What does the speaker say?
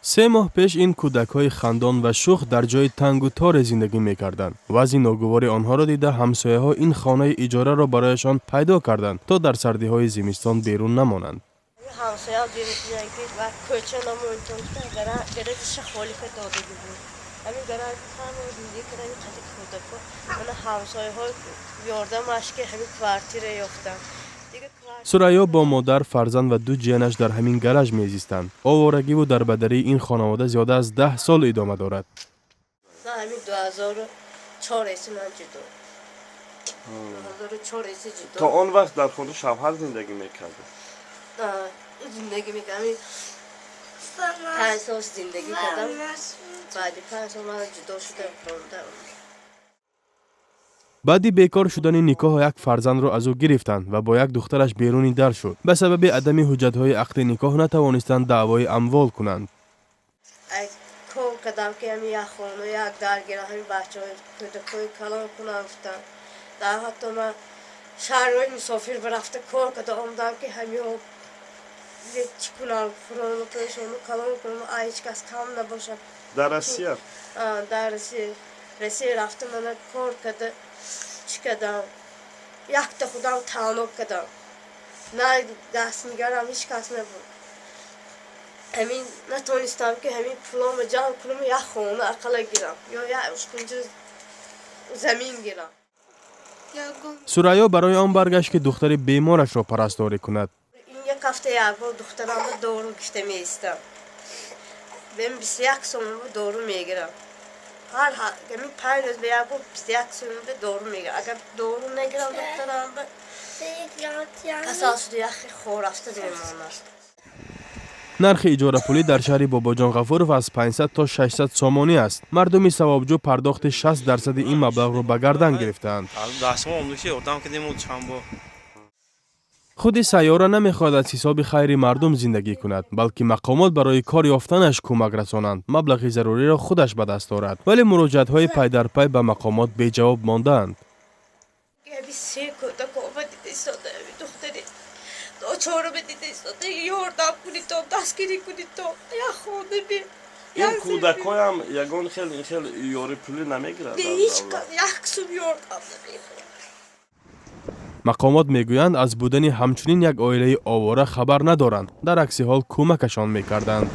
3 ماه پیش این کودک‌های خندان و شوخ در جای تنگ و تار زندگی می‌کردند. وضع ناگوار آنها را دیده همسایه‌ها این خانه اجاره را برایشان پیدا کردند تا در سردی‌های زمستان بیرون نمانند. همسایه‌ها دیدن که و کوچه نموندن که گرایش خالی که داده بود. همین گرای خانه زندگی کردن خیلی کودک‌ها من همسایه‌ها یاردمش که همین کوارتیر یافتن. سرایو با مادر، فرزند و 2 جیانش در همین گراژ می‌زیستند. آوارگی و دربدری این خانواده زیاده از 10 سال ادامه دارد. نه همین 2004 من جدا. 2004 جدا. تا آن وقت در خانه شوهر زندگی می‌کرد. زندگی می‌کردم. 5 سال زندگی کردم. بعد 5 سال من جدا شدم. بعدی بیکار شدن نکاح یک فرزند را از او گرفتند و با یک دخترش بیرونی در شد. به سبب عدم حجت‌های عقد نکاح نتوانستند دعوای اموال کنند. کار کردم که همین یک خانه یک درگیر همین بچه‌های کودکای کلان کنم گفتن. در حتی من شهرهای مسافر برفته کار کردم که همین چی کنم فرانو پشانو کلان کنم هیچ کس کم نباشه. در روسیه؟ در روسیه رفتم من کار کردم. چی کردم؟ یک تا خودم تنها کردم. نه دست نگرم هیچ کس نبود. همین نتونستم که همین پولام جمع کنم یک خانه اقل گیرم یا یک کنج زمین گیرم. سرایو برای آن برگشت که دختر بیمارش را پرستاری کند. این یک هفته یک بار دخترم رو دارو گشته میستم. من 21 سال دارو میگیرم. هر همین 5 روز به یک بار 21 سال دارو میگیرم. اگر دارو نگیرم دخترم کساس دیگه خور رفته میمونه. نرخ اجاره پولی در شهر باباجان غفورov از 500 تا 600 سامانی است. مردم ثوابجو پرداخت 60% این مبلغ را به گردن گرفتند. خود سیاره نمیخواهد از حساب خیر مردم زندگی کند، بلکه مقامات برای کار یافتنش کمک رسانند. مبلغ ضروری را خودش به دست دارد، ولی مراجعت های پی در پی به مقامات بی جواب ماندند. این کودک‌ها هم یگان خیلی یاری پولی نمیگیرند. مقامات میگویند از بودن همچنین یک عائله آواره خبر ندارند، در عکس حال کمکشان میکردند.